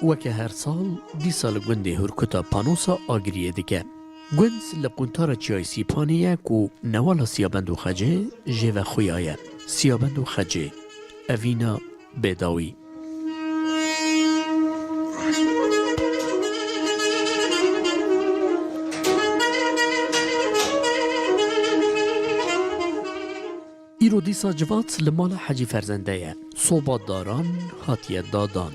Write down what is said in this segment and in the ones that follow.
وکه هر سال دی سال گنده هرکتا پانوسا آگریه دیگه. گند لپونتار چیای سیپانیه کو نوالا سیابند و خجه جه و خویایه. سیابند و خجه. اوینا بداوی. ایرو دیسا جوات لمال حجی فرزنده صوبات داران هاتیه دادان.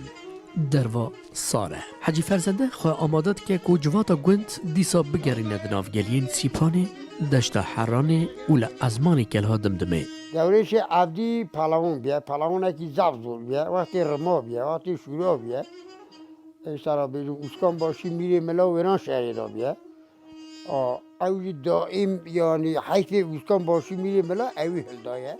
دروا ساره حجی فرزنده خواه آمادت که کو جواتا گوند دیسا بگرینه دنافگلین سیپانه دشتا حرانه اولا ازمانی کلها دمدمه دورش عبدی پلاون بیا پلاونه کی زفت زور بیا وقتی رما بیا وقتی شورا بیا اشترا بیدو اسکان باشی میره ملا ویران شهری دا بیا اوی دائم یعنی حیث اسکان باشی میره ملا اوی هلدایه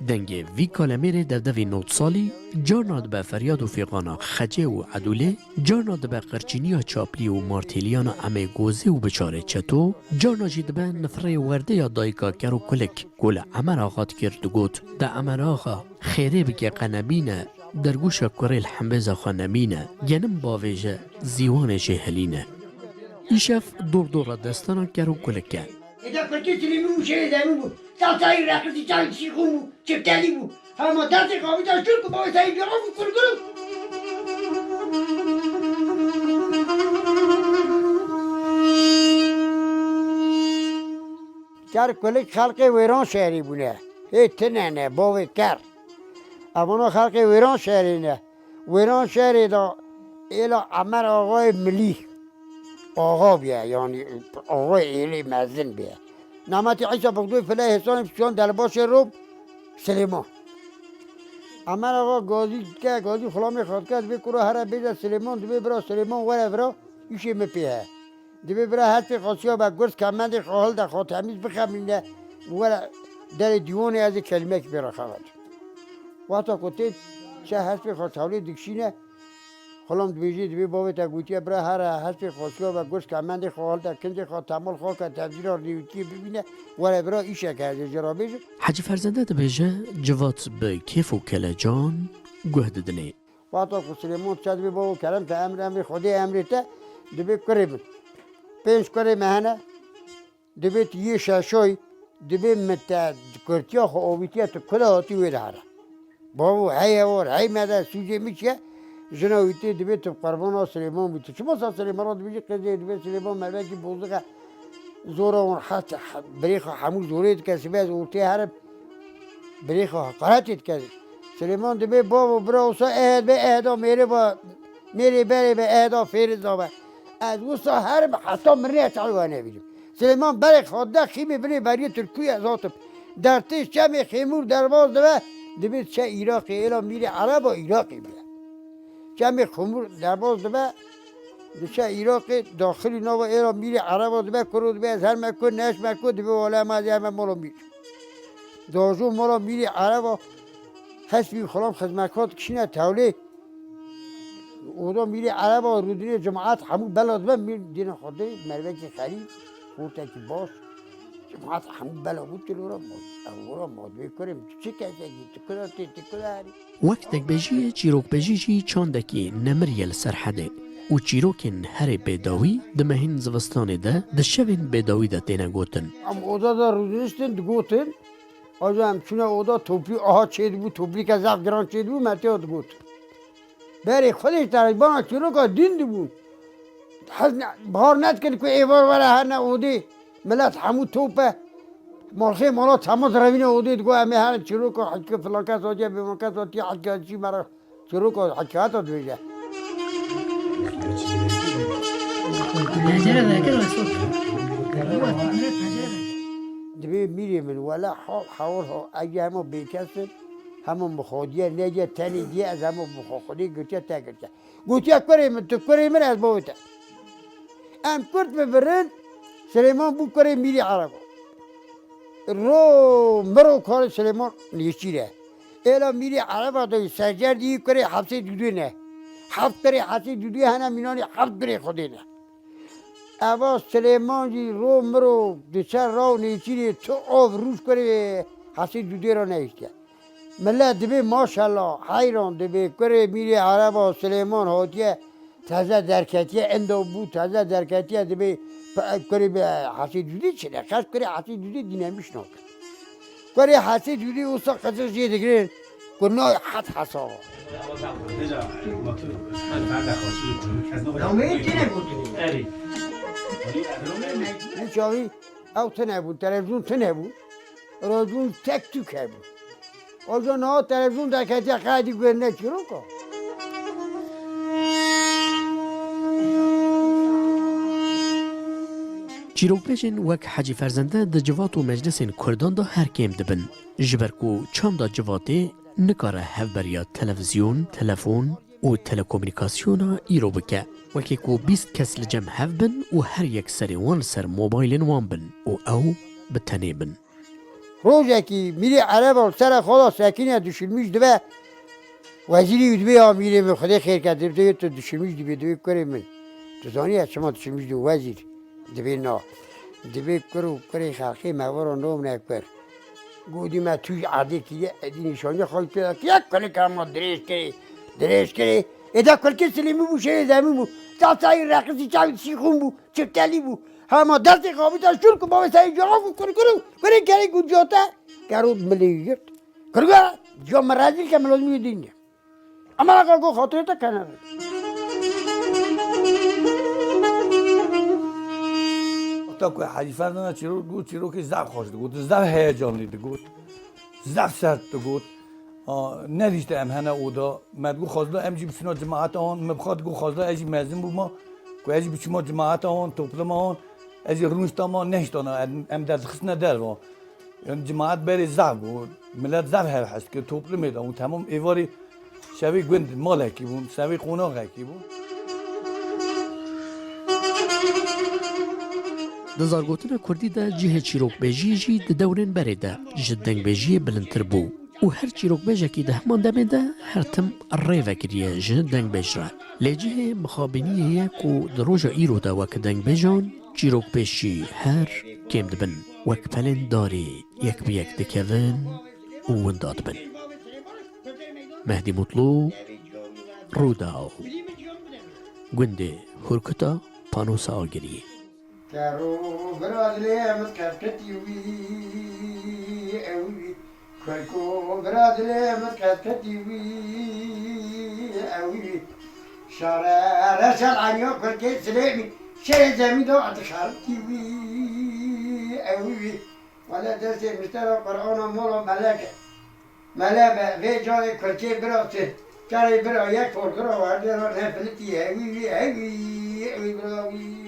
دنگه وی کالمیر در دوی 9 سالی جارناد به فریاد و فیقانا خجه و عدوله جارناد به قرچینیا چاپلی و مارتیلیانا امه گوزه و بچاره چطو جارناجید به نفره ورده یا دایکا کرو کلک گل عمر آغاد کرد گوت ده عمر آغا خیره بگه قنبینه در گوش کره الحمبز خانمینه گنم باویجه زیوان جهلینه ایشف دور دستانا کرو کلکه اذا كنت تلمي وشي دامو تعطي راكتي تعطي شي خمو شفتالي بو هما درتي قوي تشتركوا ما يسايب يعرفوا كل كار كل خلق ويران شهري بونه هي تنانه باوي كار اما خلق ويران شهري نه ويران شهري دا الى عمر آقای ملی آقا بیا یعنی آقای ایلی مزن بیا نامتی عیسی بگدوی فلای حسان پیشان در باش روب سلیمان امر آقا گازی که گازی خلامی خواد کرد بکرو هر بیده سلیمان دوی برا سلیمان وره برا ایشی مپیه دوی برا حتی خاصیا با گرز کمند خواهل در خواه تمیز بخمینده وره در دیوانی از کلمه که برا خواهد وقتا کتی چه حسب خواه تولی دکشینه خلام دویجی دوی باوی تا گویی برای هر حسب خاصی‌ها و گوش کمند خال تا کنج خال تمال خال که تبدیل ریوتی ببینه ولی برای ایشه کرده جرابیج. حجی فرزنده دبیجه جوات به کیف و کل جان گهد دنی. وقتا سلیمان چه دوی باو کردم تا امر خودی امریته دوی کری بود. پنج کری مهنه دوی تیه شاشوی دوی مت کرتیا خو آویتیا تو کلا آتی وی داره. باو هی ماده سوژه میشه. جناویتی دوی تو قربان سلیمان بیت. چه مثلا سلیمان را دوی قضیه دوی سلیمان ملکی بوزگه زور اون حت بریخ همون زورید که سبز اورتی هر بریخ قراتید که سلیمان دوی با برا اهد به اهدا میره بره به اهدا فیرز داوه از وسا هر حتی مرنه تعلوانه بیدیم سلیمان بره خواده خیمی بری بری ترکیه ازاتم در تیش چمی خیمور درواز دوی چه عراقی ایلا میره عرب و عراقی بیه جمع خمور درباز دبه دیشه عراق داخلی نو ایران میری عرب دبه کرد دبه از هر مکن نش مکن دبه والا ما همه مالا میری داجو مالا میری عرب حسبی خلام خدمتکات کشینه تولی اودا میری عرب و رودنی جماعت همون بلاد دبه میری دین خواده مروه که خرید خورده که باش جماعت همون بلا بود که لورا ماد بکنیم چی کسی تکراری وقتک بجیه چیروک بجیجی چاندکی نمریل سرحده و چیروکن هر بیداوی دمهین زوستانه ده دشوین بیداوی ده تینه گوتن ام اودا دا رودنشتن دگوتن آجا هم چونه اودا توپی آها چید بود توپی که زف گران چید بود متی ها دگوت بری خودش ترک بانا چیروکا دین دی بود بار ند کرد که ایوار وره هر نه اودی ملت همون توپه مالخی مالا تماس روینه اودید گوه همه هر چیروکا حکه فلان کس آجه بیمان کس آتی حکه چی مرا چیروکا حکه هتا دویجه دوی میری من ولی حال ها اگه همه بیکسن همه مخادیه نگه تنی دیه از همه مخادی گوتیه تا گرده گوتیه کری من تو کری من از باویتا ام کرد ببرن سلیمان بو کری میری عربا رو مرو کار سلیمان نیشیره ایلا میری عربا دوی سجر دی کری حبس دودو نه حبس کری حبس دودو هنه مینانی حبس کری خودی نه اوا سلیمان جی رو مرو دیچر راو نیچیری تو آف روش کری حبس دودو را نیسته ملت دبی ماشالله حیران دبی کری میری عربا سلیمان هاتیه تازه درکتیه اندو بود تازه درکتیه دبی کری به حبس دودو چه نه خش کری حبس دودو دینمیش نکن کاری حسی جوری اوسا قصر جیه دیگرین کنای حد حسا این چاوی او تنه بود تلویزیون تنه بود رادیون تک توک بود آجا نه تلویزیون در کتی خیلی گرنه چیرو کن چیرۆکبێژên وەک حەجی فەرزەندە di civat û meclisên Kurdan da herkêm dibin. Ji ber ku çanda civatê nikare hevberiya televizyon, telefon û telekomûnîkasyona îro bike. Wekî ku 20 kes li cem hev bin û her yek serê wan li ser mobaylên wan bin û ew bi tenê bin. روزکی میری عرب و سر خدا سکینه düşülmüş dibe وزیری dibe ya میری به خدا خیر کرد dibe تو düşülmüş dibe dibe کاری من تو زانی شما düşülmüş dibe وزیر dibe نه dibe کرو کاری خالقی مورا نوم نکر گودی ما توی عادی کیه ادی نشانی خال پیدا کیه کنه کام درش کری ادا کل کی سلیمی بو شهر زمین بو تا سای رقصی چاوی سیخون بو چپتلی بو هما درس خوابی تا شور کو بابا سای جواب کری کری گوجوتا کرو ملیت کرگا جو مرازی که ملوز میدینه اما اگر کو خاطره تا کنه تا که حاجی فرزند چیرو که زب خوش گفت زب هیجانی گفت زب سرد گفت ندیشته ام هنه اودا مدگو خواستم امجی بسیار جماعت آن مبخواد گو خواستم اجی مزین بود ما که اجی بچما جماعت آن توپلم آن اجی رونشتا ما نشتانه ام در خسنه در و یعنی جماعت بری زب بود ملت زب هر هست که توپلم میدم و تمام ایواری شبیه گوند مالکی بود شبیه قوناقی بود Di zargotina Kurdî de cihê çîrokbêjiyê jî di dewrên berê de ji dengbêjiyê bilindtir bû û her çîrokbêjekî di heman demê de her tim rê vekiriye ji dengbêj re. Lê cihê mixabîniyê ye ku di roja îro de wek dengbêjan çîrokbêj jî her kêm dibin wek pelên darê yek bi yek dikevin û winda dibin. Mehdî Mutlu, Rûdao, Gundê Hurkuta, Panosa Agiriyê. کرو برادلیم کتیوی اوی کرکو برادلیم کتیوی اوی شاره رسال عنیا کرکی سلیمی شهر زمین دو اتخارتیوی اوی ولی درسی مستر قرآن مولا ملکه ملکه وی جای کرکی براسی کاری برا یک پرکرا وردی را نفلتی اوی اوی اوی براوی